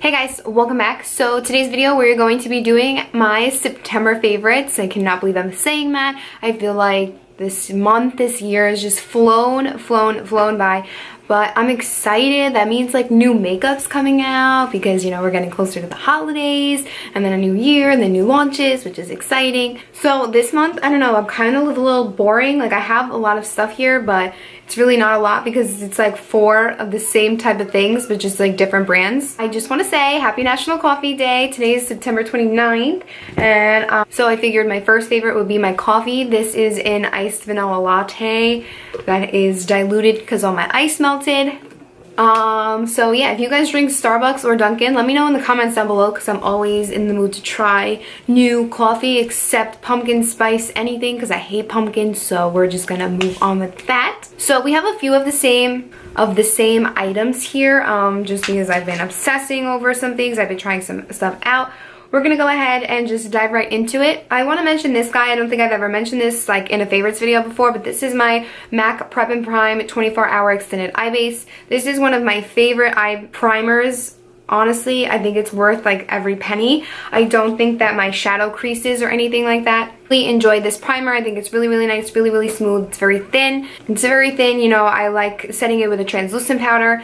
Hey guys, welcome back. So today's video we're going to be doing my September favorites. I cannot believe I'm saying that. I feel like this month, this year has just flown by. But I'm excited. That means like new makeup's coming out because, you know, we're getting closer to the holidays and then a new year and then new launches, which is exciting. So this month, I don't know, I'm kind of a little boring. Like I have a lot of stuff here, but it's really not a lot because it's like 4 of the same type of things, but just like different brands. I just want to say happy National Coffee Day. Today is September 29th. And so I figured my first favorite would be my coffee. This is an iced vanilla latte that is diluted because all my ice melted. So yeah, if you guys drink Starbucks or Dunkin', let me know in the comments down below because I'm always in the mood to try new coffee except pumpkin spice anything because I hate pumpkin, so we're just gonna move on with that. So we have a few of the same items here, just because I've been obsessing over some things. I've been trying some stuff out. We're gonna go ahead and just dive right into it. I want to mention this guy. I don't think I've ever mentioned this like in a favorites video before, but this is my MAC Prep and Prime 24-hour extended eye base. This is one of my favorite eye primers. Honestly, I think it's worth like every penny. I don't think that my shadow creases or anything like that. Really enjoyed this primer. I think it's really nice, really smooth. It's very thin. You know, I like setting it with a translucent powder.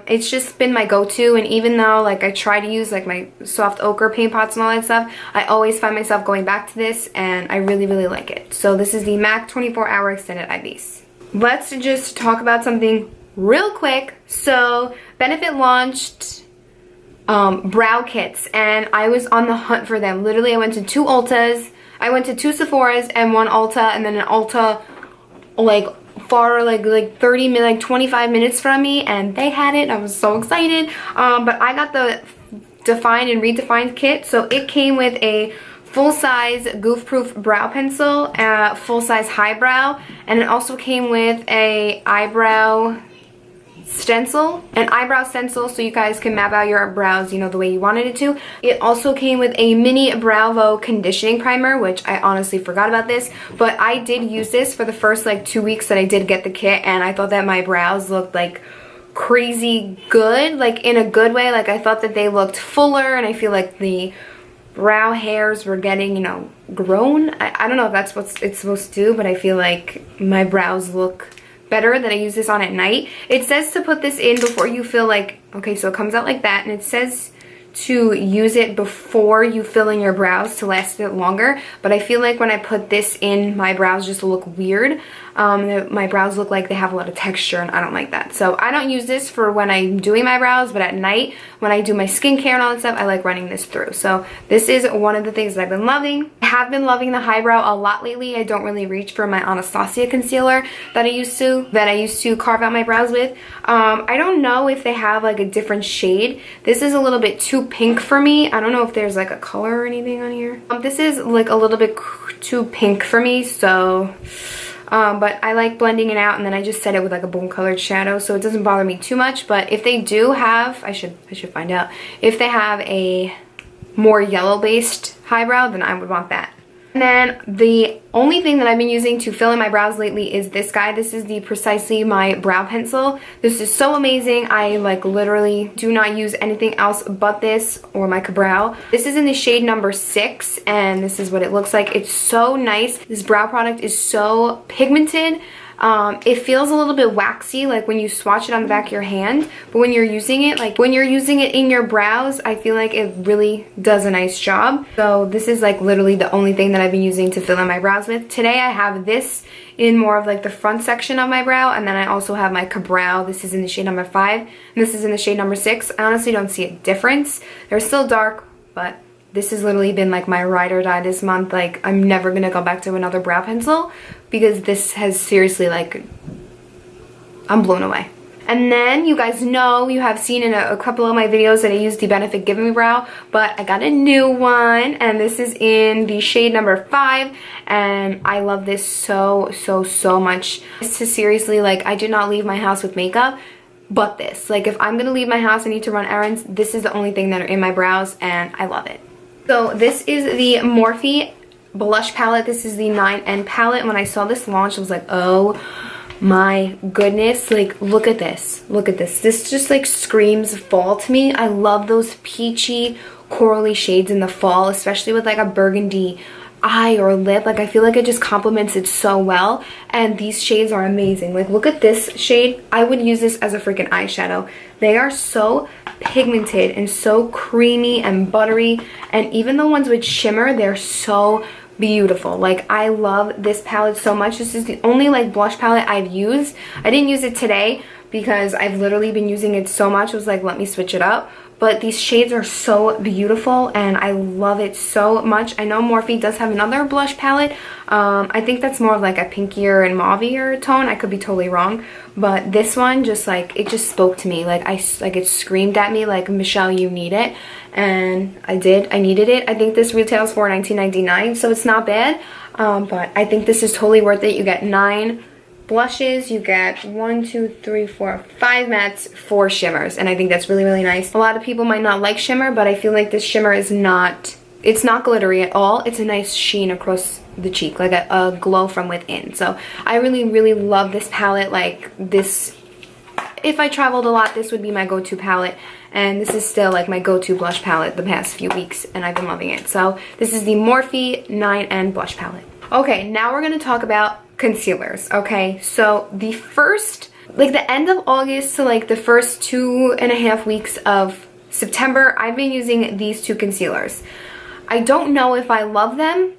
It's just been my go-to, and even though like I try to use like my soft ochre paint pots and all that stuff, I always find myself going back to this, and I really like it. So this is the MAC 24-hour extended eye base. Let's just talk about something real quick. So Benefit launched brow kits, and I was on the hunt for them. Literally, I went to 2 Ultas, I went to 2 Sephoras and 1 Ulta, and then an Ulta like far like 30 minutes, like 25 minutes from me, and they had it. I was so excited. But I got the Define and Redefined kit. So it came with a full-size goof-proof brow pencil, full-size highbrow, and it also came with a eyebrow stencil, an eyebrow stencil, so you guys can map out your brows, you know, the way you wanted it to. It also came with a mini BrowVO conditioning primer, which I honestly forgot about this, but I did use this for the first like 2 weeks that I did get the kit, and I thought that my brows looked like crazy good, like in a good way. Like I thought that they looked fuller, and I feel like the brow hairs were getting, you know, grown. I don't know if that's what it's supposed to do, but I feel like my brows look better that I use this on at night. It says to put this in before you feel like, okay, so it comes out like that, and it says to use it before you fill in your brows to last a bit longer, but I feel like when I put this in, my brows just look weird. My brows look like they have a lot of texture, and I don't like that. So I don't use this for when I'm doing my brows, but at night when I do my skincare and all that stuff, I like running this through. So this is one of the things that I've been loving. I have been loving the highbrow a lot lately. I don't really reach for my Anastasia concealer that I used to carve out my brows with. I don't know if they have like a different shade. This is a little bit too pink for me. I don't know if there's like a color or anything on here. This is like a little bit too pink for me, so but I like blending it out, and then I just set it with like a bone colored shadow, so it doesn't bother me too much. But if they do have, I should find out if they have a more yellow based highbrow, then I would want that. And then the only thing that I've been using to fill in my brows lately is this guy. This is the Precisely My Brow Pencil. This is so amazing. I like literally do not use anything else but this or my Brow. This is in the shade number 6, and this is what it looks like. It's so nice. This brow product is so pigmented. It feels a little bit waxy, like when you swatch it on the back of your hand, but when you're using it, like when you're using it in your brows, I feel like it really does a nice job. So this is like literally the only thing that I've been using to fill in my brows with. Today I have this in more of like the front section of my brow, and then I also have my Brow. This is in the shade number 5, and this is in the shade number 6. I honestly don't see a difference. They're still dark, but this has literally been like my ride or die this month. Like I'm never gonna go back to another brow pencil because this has seriously, like, I'm blown away. And then you guys know, you have seen in a couple of my videos that I used the Benefit GimmeBrow, but I got a new one, and this is in the shade number 5, and I love this so much. This is seriously, like, I do not leave my house with makeup but this. Like if I'm gonna leave my house, I need to run errands, this is the only thing that are in my brows, and I love it. So this is the Morphe blush palette. This is the 9N palette. When I saw this launch, I was like, oh my goodness, like look at this. Look at this. This just like screams fall to me. I love those peachy, corally shades in the fall, especially with like a burgundy eye or lip. Like I feel like it just complements it so well, and these shades are amazing. Like look at this shade. I would use this as a freaking eyeshadow. They are so pigmented and so creamy and buttery, and even the ones with shimmer, they're so beautiful. Like I love this palette so much. This is the only like blush palette I've used. I didn't use it today because I've literally been using it so much. I was like, let me switch it up. But these shades are so beautiful and I love it so much. I know Morphe does have another blush palette. I think that's more of like a pinkier and mauvier tone. I could be totally wrong. But this one just like, it just spoke to me. Like it screamed at me like, Michelle, you need it. And I did. I needed it. I think this retails for $19.99, so it's not bad. But I think this is totally worth it. You get 9 blushes, you get 1, 2, 3, 4, 5 mattes, 4 shimmers, and I think that's really, really nice. A lot of people might not like shimmer, but I feel like this shimmer is not, it's not glittery at all. It's a nice sheen across the cheek, like a glow from within. So I really, really love this palette. Like this, if I traveled a lot, this would be my go-to palette, and this is still like my go-to blush palette the past few weeks, and I've been loving it. So this is the Morphe 9N blush palette. Okay, now we're gonna talk about concealers. Okay, so the first, like the end of August to like the first 2.5 weeks of September, I've been using these 2 concealers. I don't know if I love them,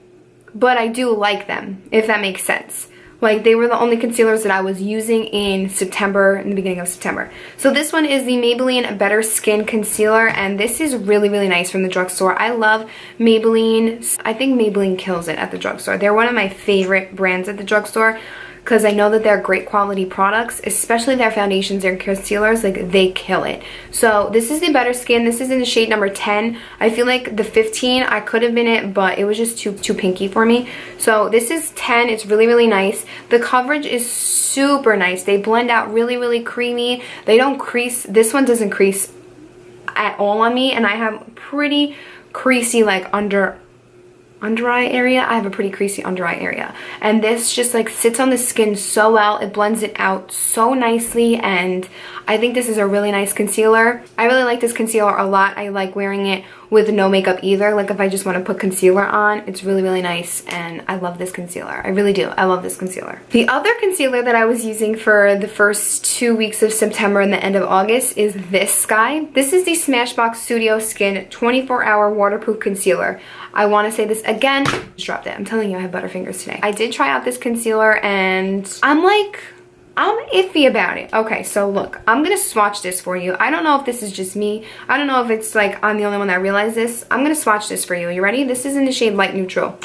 but I do like them, if that makes sense. Like they were the only concealers that I was using in September, in the beginning of September. So this one is the Maybelline Better Skin Concealer, and this is really, really nice from the drugstore. I love Maybelline. I think Maybelline kills it at the drugstore. They're one of my favorite brands at the drugstore because I know that they're great quality products, especially their foundations and concealers. Like they kill it. So this is the Better Skin. This is in the shade number 10. I feel like the 15 I could have been it, but it was just too pinky for me. So this is 10. It's really, really nice. The coverage is super nice. They blend out really, really creamy. They don't crease. This one doesn't crease at all on me, and I have pretty creasy like under eye area. I have a pretty creasy under eye area, and this just like sits on the skin so well. It blends it out so nicely, and I think this is a really nice concealer. I really like this concealer a lot. I like wearing it with no makeup either. Like if I just want to put concealer on, it's really, really nice, and I love this concealer. I really do. I love this concealer. The other concealer that I was using for the first 2 weeks of September and the end of August is this guy. This is the Smashbox Studio Skin 24-Hour Waterproof Concealer. I want to say this again. Just dropped it. I'm telling you, I have butterfingers today. I did try out this concealer, and I'm iffy about it. Okay, so look, I'm gonna swatch this for you. I don't know if this is just me. I don't know if it's like I'm the only one that realized this. I'm gonna swatch this for you. You ready? This is in the shade Light Neutral.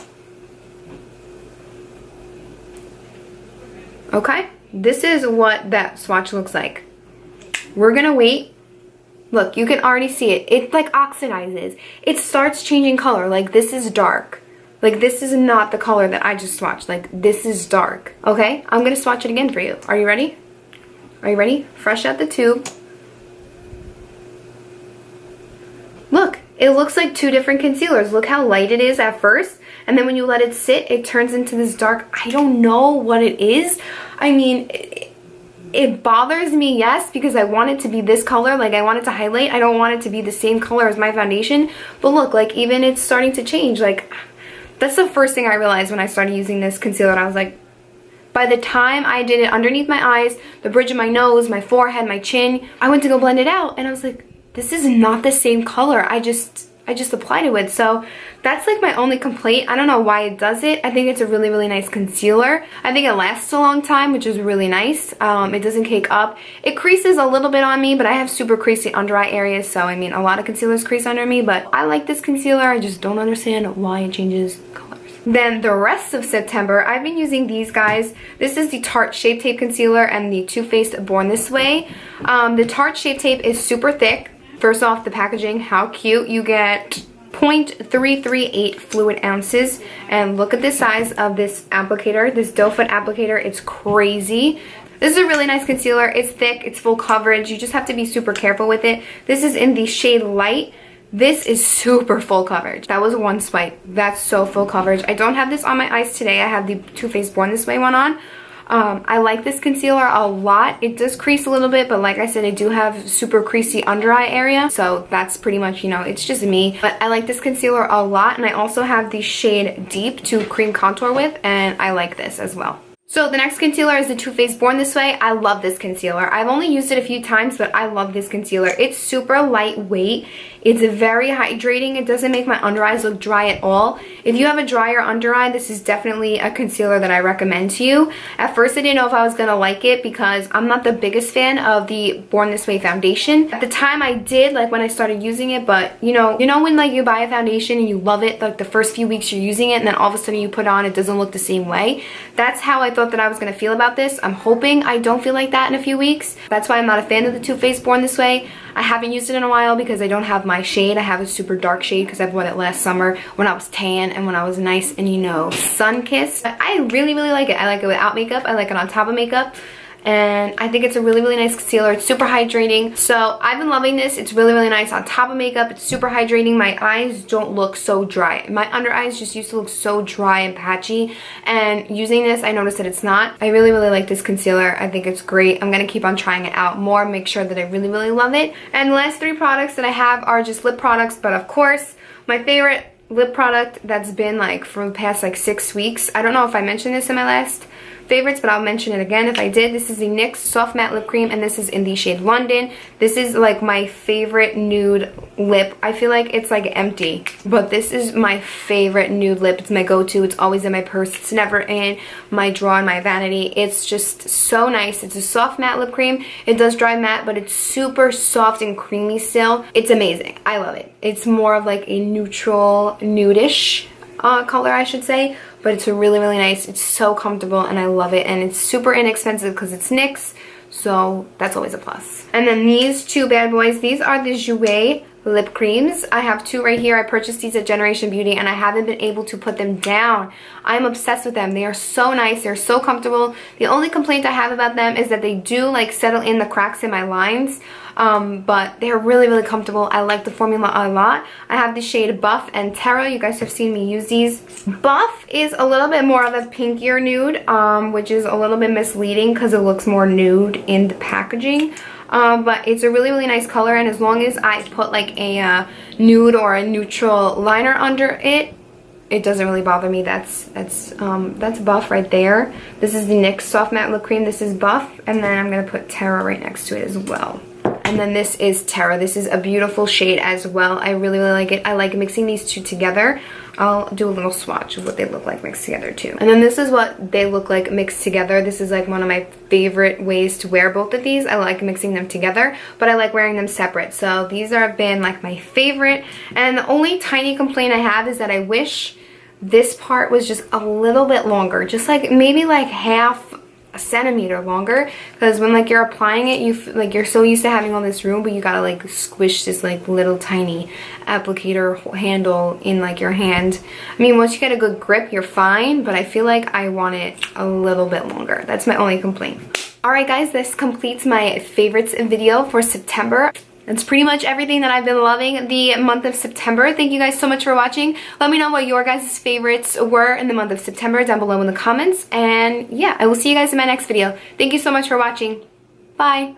Okay, this is what that swatch looks like. We're gonna wait. Look, you can already see it. It like oxidizes. It starts changing color. Like this is dark. Like this is not the color that I just swatched. Like this is dark. Okay, I'm gonna swatch it again for you. Are you ready? Are you ready? Fresh out the tube. Look, it looks like 2 different concealers. Look how light it is at first, and then when you let it sit, it turns into this dark. I don't know what it is. I mean, it bothers me, yes, because I want it to be this color. Like I want it to highlight. I don't want it to be the same color as my foundation. But look, like even it's starting to change. Like that's the first thing I realized when I started using this concealer. I was like, by the time I did it underneath my eyes, the bridge of my nose, my forehead, my chin, I went to go blend it out, and I was like, this is not the same color I just applied it with. So that's like my only complaint. I don't know why it does it. I think it's a really, really nice concealer. I think it lasts a long time, which is really nice. It doesn't cake up. It creases a little bit on me, but I have super creasy under eye areas, so I mean a lot of concealers crease under me, but I like this concealer. I just don't understand why it changes colors. Then the rest of September, I've been using these guys. This is the Tarte Shape Tape Concealer and the Too Faced Born This Way. The Tarte Shape Tape is super thick. First off, the packaging, how cute. You get 0.338 fluid ounces, and look at the size of this applicator, this doe foot applicator. It's crazy. This is a really nice concealer. It's thick, it's full coverage. You just have to be super careful with it. This is in the shade Light. This is super full coverage. That was one swipe. That's so full coverage. I don't have this on my eyes today. I have the Too Faced Born This Way one on. I like this concealer a lot. It does crease a little bit, but like I said, I do have super creasy under eye area, so that's pretty much, you know, it's just me. But I like this concealer a lot, and I also have the shade Deep to cream contour with, and I like this as well. So the next concealer is the Too Faced Born This Way. I love this concealer. I've only used it a few times, but I love this concealer. It's super lightweight. It's very hydrating. It doesn't make my under eyes look dry at all. If you have a drier under eye, this is definitely a concealer that I recommend to you. At first, I didn't know if I was going to like it because I'm not the biggest fan of the Born This Way foundation. At the time, I did, like when I started using it, but you know when like you buy a foundation and you love it, like the first few weeks you're using it, and then all of a sudden you put it on, it doesn't look the same way. That's how I thought that I was going to feel about this. I'm hoping I don't feel like that in a few weeks. That's why I'm not a fan of the Too Faced Born This Way. I haven't used it in a while because I don't have my shade. I have a super dark shade because I bought it last summer when I was tan and when I was nice and, you know, sun-kissed. I really, really like it. I like it without makeup. I like it on top of makeup. And I think it's a really, really nice concealer. It's super hydrating. So I've been loving this. It's really, really nice on top of makeup. It's super hydrating. My eyes don't look so dry. My under eyes just used to look so dry and patchy. And using this, I noticed that it's not. I really, really like this concealer. I think it's great. I'm going to keep on trying it out more. Make sure that I really, really love it. And the last 3 products that I have are just lip products. But of course, my favorite lip product that's been like for the past like 6 weeks. I don't know if I mentioned this in my last favorites, but I'll mention it again if I did. This is the NYX Soft Matte Lip Cream, and this is in the shade London. This is like my favorite nude lip. I feel like it's like empty, but this is my favorite nude lip. It's my go-to. It's always in my purse. It's never in my drawer in my vanity. It's just so nice. It's a soft matte lip cream. It does dry matte, but it's super soft and creamy still. It's amazing. I love it. It's more of like a neutral nudish color, I should say, but it's really, really nice. It's so comfortable and I love it, and it's super inexpensive because it's NYX, so that's always a plus. And then these 2 bad boys, these are the Jouer Lip Creams. I have 2 right here. I purchased these at Generation Beauty and I haven't been able to put them down. I'm obsessed with them. They are so nice. They're so comfortable. The only complaint I have about them is that they do like settle in the cracks in my lines. But they're really, really comfortable. I like the formula a lot. I have the shade Buff and Terra. You guys have seen me use these. Buff is a little bit more of a pinkier nude, which is a little bit misleading because it looks more nude in the packaging. But it's a really, really nice color, and as long as I put like a nude or a neutral liner under it, it doesn't really bother me. That's Buff right there. This is the NYX Soft Matte Lip Cream. This is Buff, and then I'm gonna put Terra right next to it as well. And then this is Terra. This is a beautiful shade as well. I really, really like it. I like mixing these 2 together. I'll do a little swatch of what they look like mixed together too. And then this is what they look like mixed together. This is like one of my favorite ways to wear both of these. I like mixing them together, but I like wearing them separate. So these have been like my favorite. And the only tiny complaint I have is that I wish this part was just a little bit longer. Just like maybe like half a centimeter longer, because when like you're applying it, you're so used to having all this room, but you gotta like squish this like little tiny applicator handle in like your hand. I mean, once you get a good grip, you're fine, but I feel like I want it a little bit longer. That's my only complaint. Alright guys, this completes my favorites video for September. That's pretty much everything that I've been loving the month of September. Thank you guys so much for watching. Let me know what your guys' favorites were in the month of September down below in the comments. And yeah, I will see you guys in my next video. Thank you so much for watching. Bye.